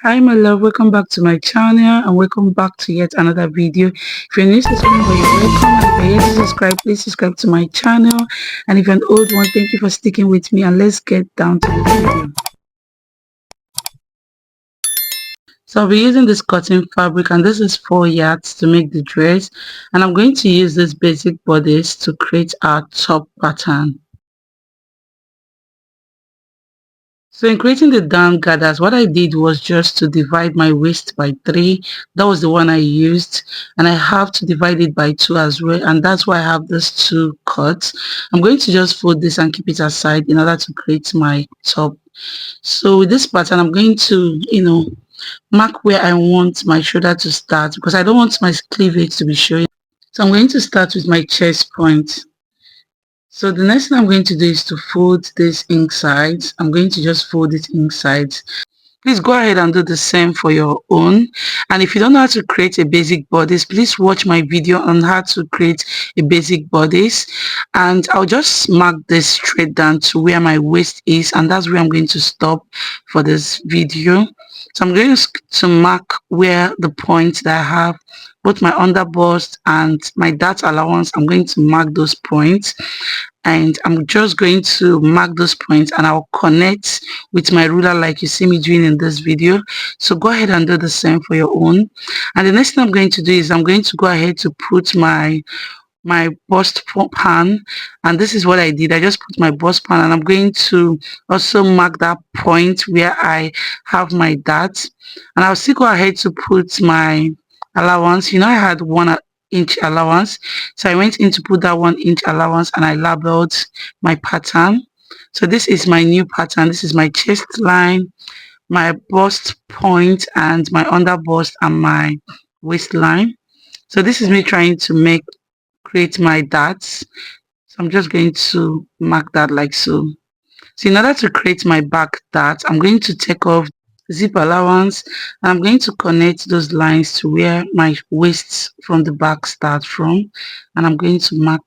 Hi my love, welcome back to my channel and welcome back to yet another video. If you're new to this channel, you're welcome, and if you're yet to subscribe, please subscribe to my channel. And if you're an old one, thank you for sticking with me, and let's get down to the video. So I'll be using this cotton fabric, and this is 4 yards to make the dress, and I'm going to use this basic bodice to create our top pattern. So in creating the down gathers, what I did was just to divide my waist by 3. That was the one I used, and I have to divide it by 2 as well, and that's why I have these 2 cuts. I'm going to just fold this and keep it aside in order to create my top. So with this pattern, I'm going to mark where I want my shoulder to start, because I don't want my cleavage to be showing. So I'm going to start with my chest point. So the next thing I'm going to do is to fold this inside. I'm going to just fold it inside. Please go ahead and do the same for your own. And if you don't know how to create a basic bodice, please watch my video on how to create a basic bodice. And I'll just mark this straight down to where my waist is, and that's where I'm going to stop for this video. So I'm going to mark where the point that I have both my under bust and my dart allowance. I'm going to mark those points, and I'm just going to mark those points, and I'll connect with my ruler like you see me doing in this video. So go ahead and do the same for your own. And the next thing I'm going to do is I'm going to go ahead to put my bust pan, and this is what I did. I just put my bust pan, and I'm going to also mark that point where I have my dart, and I'll still go ahead to put my allowance. I had 1 inch allowance, so I went in to put that 1 inch allowance, and I labeled my pattern. So this is my new pattern. This is my chest line, my bust point, and my under bust, and my waistline. So this is me trying to create my darts. So I'm just going to mark that like so. So in order to create my back dart, I'm going to take off zip allowance, and I'm going to connect those lines to where my waist from the back start from, and I'm going to mark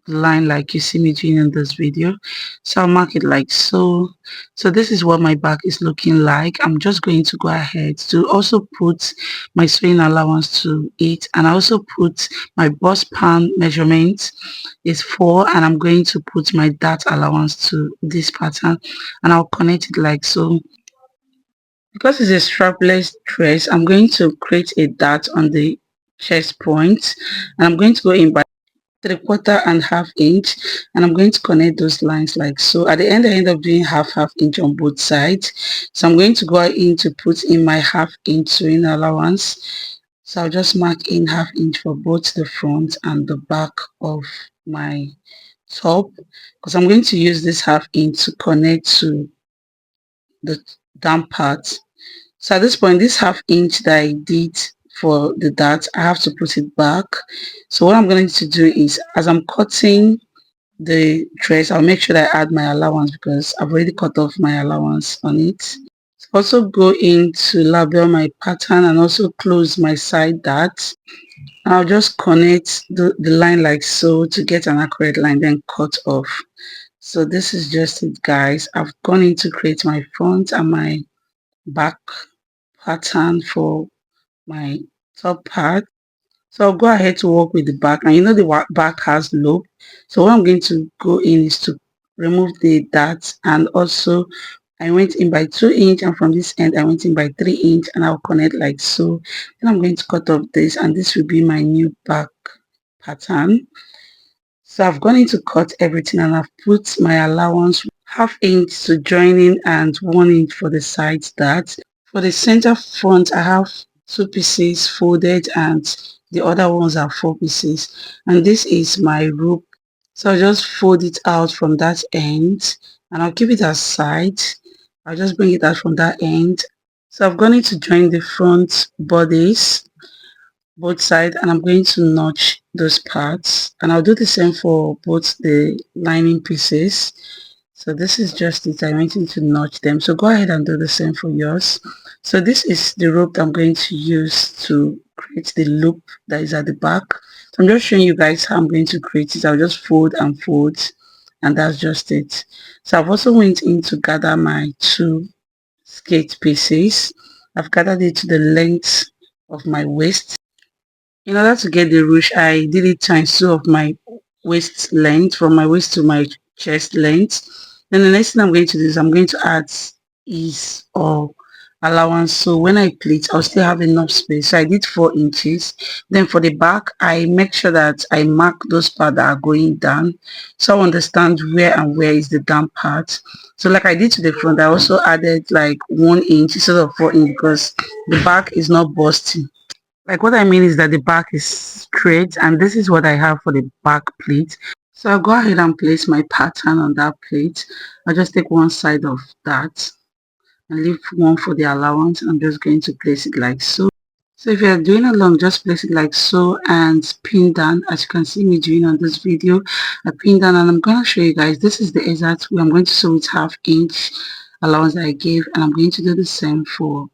the line like you see me doing in this video. So I'll mark it like so. So this is what my back is looking like. I'm just going to go ahead to also put my sewing allowance to it, and I also put my bust pan measurement is 4, and I'm going to put my dart allowance to this pattern, and I'll connect it like so. Because it's a strapless dress, I'm going to create a dart on the chest point, and I'm going to go in by 3/4 and 1/2 inch, and I'm going to connect those lines like so. At the end, I end up doing half inch on both sides. So I'm going to go in to put in my 1/2 inch sewing allowance. So I'll just mark in 1/2 inch for both the front and the back of my top, because I'm going to use this 1/2 inch to connect to the down part. So at this point, this 1/2 inch that I did for the dart, I have to put it back. So what I'm going to do is, as I'm cutting the dress, I'll make sure that I add my allowance, because I've already cut off my allowance on it. Also go in to label my pattern and also close my side dart. I'll just connect the line like so to get an accurate line, then cut off. So this is just it, guys. I've gone in to create my front and my back pattern for my top part. So I'll go ahead to work with the back, and the back has loop. So what I'm going to go in is to remove the dart, and also I went in by 2 inch, and from this end I went in by 3 inch, and I'll connect like so. Then I'm going to cut off this, and this will be my new back pattern. So I've gone in to cut everything, and I've put my allowance 1/2 inch to join in and 1 inch for the sides dart. For the center front, I have 2 pieces folded, and the other ones are 4 pieces, and this is my rope. So I'll just fold it out from that end, and I'll keep it aside. I'll just bring it out from that end. So I've gone in to join the front bodies both sides, and I'm going to notch those parts, and I'll do the same for both the lining pieces. So this is just it. I went in to notch them, so go ahead and do the same for yours. So this is the rope I'm going to use to create the loop that is at the back. So I'm just showing you guys how I'm going to create it. I'll just fold and fold, and that's just it. So I've also went in to gather my 2 skate pieces. I've gathered it to the length of my waist. In order to get the ruche, I did it times 2 of my waist length, from my waist to my chest length. Then the next thing I'm going to do is I'm going to add ease or allowance. So when I pleat, I'll still have enough space. So I did 4 inches. Then for the back, I make sure that I mark those parts that are going down. So I understand where and where is the down part. So like I did to the front, I also added like 1 inch instead of 4 inch because the back is not busting. Like what I mean is that the back is straight and this is what I have for the back plate. So I'll go ahead and place my pattern on that plate. I'll just take one side of that and leave one for the allowance. I'm just going to place it like so. So if you're doing along, just place it like so and pin down, as you can see me doing on this video. I pin down and I'm going to show you guys, this is the exact way I'm going to sew with 1/2 inch allowance that I gave, and I'm going to do the same for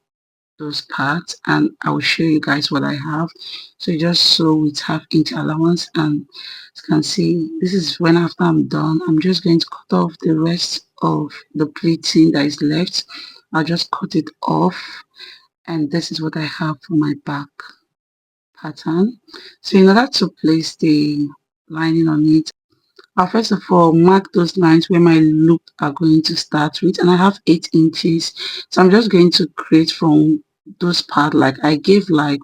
those parts, and I will show you guys what I have. So you just sew with 1/2 inch allowance, and as you can see, this is when after I'm done, I'm just going to cut off the rest of the pleating that is left. I'll just cut it off, and this is what I have for my back pattern. So in order to place the lining on it, I'll first of all mark those lines where my loop are going to start with, and I have 8 inches. So I'm just going to create from those part, like I gave like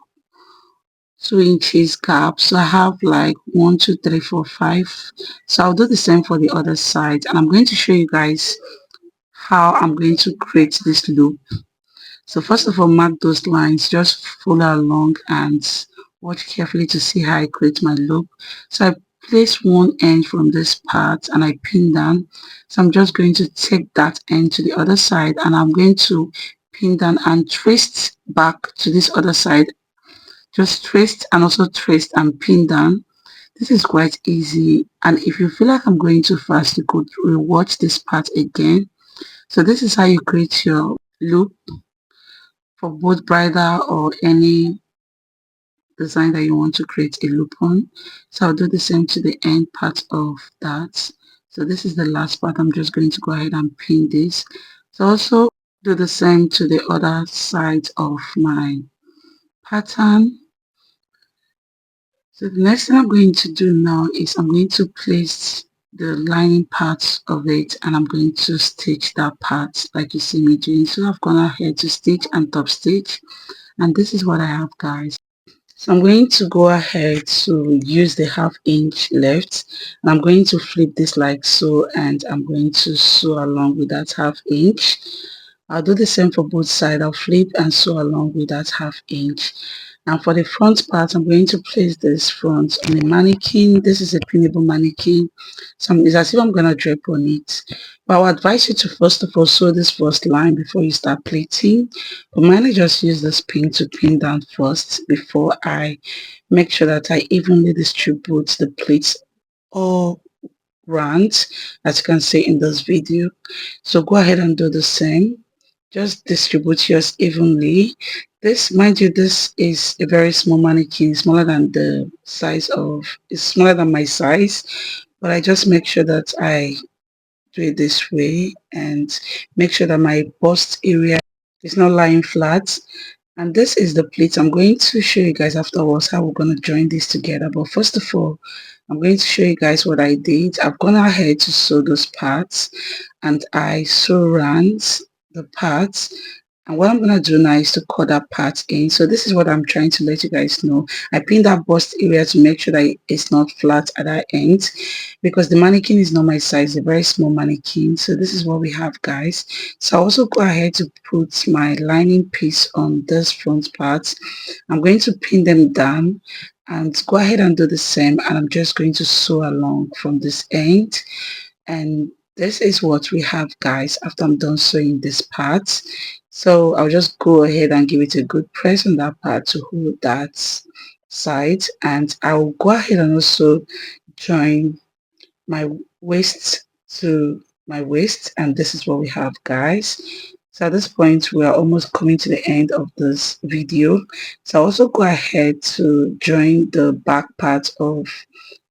2 inches gap. So I have like 1, 2, 3, 4, 5. So I'll do the same for the other side, and I'm going to show you guys how I'm going to create this loop. So first of all, mark those lines, just follow along and watch carefully to see how I create my loop. So I place one end from this part and I pin down. So I'm just going to take that end to the other side and I'm going to pin down and twist back to this other side. Just twist and also twist and pin down. This is quite easy, and if you feel like I'm going too fast, you could rewatch this part again. So this is how you create your loop for both bridal or any design that you want to create a loop on. So I'll do the same to the end part of that. So this is the last part. I'm just going to go ahead and pin this. So also do the same to the other side of my pattern. So the next thing I'm going to do now is I'm going to place the lining part of it and I'm going to stitch that part like you see me doing. So I've gone ahead to stitch and top stitch, and this is what I have, guys. So I'm going to go ahead to use the 1/2 inch left, and I'm going to flip this like so, and I'm going to sew along with that 1/2 inch. I'll do the same for both sides. I'll flip and sew along with that 1/2 inch. And for the front part, I'm going to place this front on a mannequin. This is a pinnable mannequin. So it's as if I'm going to drape on it. But I would advise you to first of all sew this first line before you start pleating. But mine, I just use this pin to pin down first before I make sure that I evenly distribute the pleats all round, as you can see in this video. So go ahead and do the same. Just distribute yours evenly. This, mind you, this is a very small mannequin, smaller than the size of, it's smaller than my size, but I just make sure that I do it this way and make sure that my bust area is not lying flat. And this is the pleat. I'm going to show you guys afterwards how we're going to join this together. But first of all, I'm going to show you guys what I did. I've gone ahead to sew those parts and I sew around the parts. And what I'm going to do now is to cut that part in. So this is what I'm trying to let you guys know. I pinned that bust area to make sure that it's not flat at that end, because the mannequin is not my size, a very small mannequin. So this is what we have, guys. So I also go ahead to put my lining piece on this front part. I'm going to pin them down and go ahead and do the same, and I'm just going to sew along from this end. And this is what we have, guys, after I'm done sewing this part. So I'll just go ahead and give it a good press on that part to hold that side, and I'll go ahead and also join my waist to my waist, and this is what we have, guys. So at this point we are almost coming to the end of this video. So I'll also go ahead to join the back part of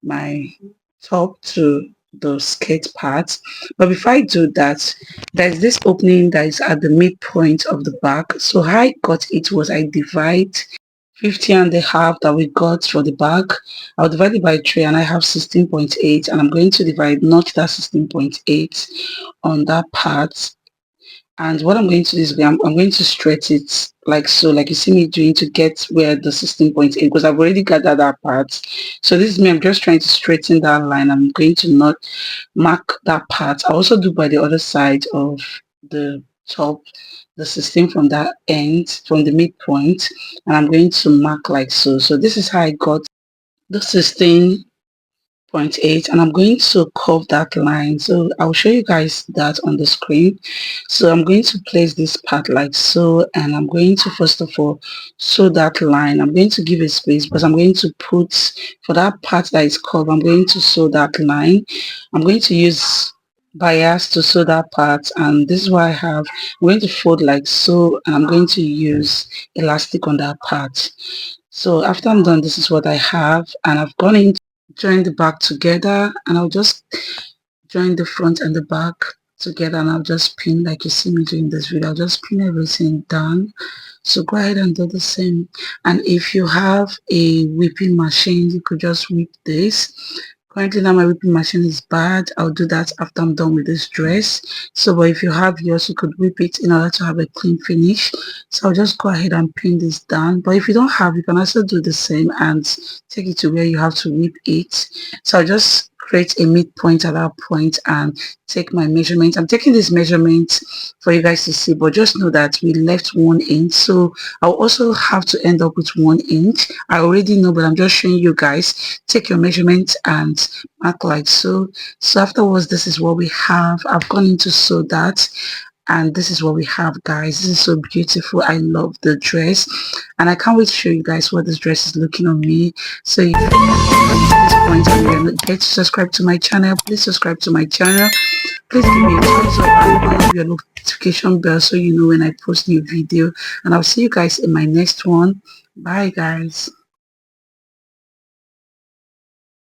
my top to the skirt part. But before I do that, there's this opening that is at the midpoint of the back. So how I got it was I divide 50 and a half that we got for the back. I'll divide it by 3 and I have 16.8, and I'm going to divide not that 16.8 on that part. And what I'm going to do is I'm going to stretch it like so, like you see me doing, to get where the 16.8, because I've already gathered that part. So this is me, I'm just trying to straighten that line. I'm going to not mark that part. I also do by the other side of the top, the 16 from that end, from the midpoint, and I'm going to mark like so. So this is how I got the 16.8, and I'm going to curve that line. So I'll show you guys that on the screen. So I'm going to place this part like so, and I'm going to first of all sew that line. I'm going to give a space because I'm going to put, for that part that is curved, I'm going to sew that line. I'm going to use bias to sew that part, and this is what I have. I'm going to fold like so, and I'm going to use elastic on that part. So after I'm done, this is what I have, and I've gone in, join the back together, and I'll just join the front and the back together, and I'll just pin like you see me doing this video. I'll just pin everything down. So go ahead and do the same. And if you have a whipping machine, you could just whip this. Currently now my whipping machine is bad. I'll do that after I'm done with this dress. So but if you have yours, you could whip it in order to have a clean finish. So I'll just go ahead and pin this down. But if you don't have, you can also do the same and take it to where you have to whip it. So I'll just create a midpoint at that point and take my measurement. I'm taking this measurement for you guys to see, but just know that we left 1 inch, so I'll also have to end up with 1 inch. I already know, but I'm just showing you guys. Take your measurement and mark like so. So afterwards, this is what we have. I've gone into sew that, and this is what we have, guys. This is so beautiful. I love the dress, and I can't wait to show you guys what this dress is looking on me. So if you at this point and you're not yet to subscribe to my channel, please subscribe to my channel. Please give me a thumbs up and on your notification bell so you know when I post new video, and I'll see you guys in my next one. Bye guys.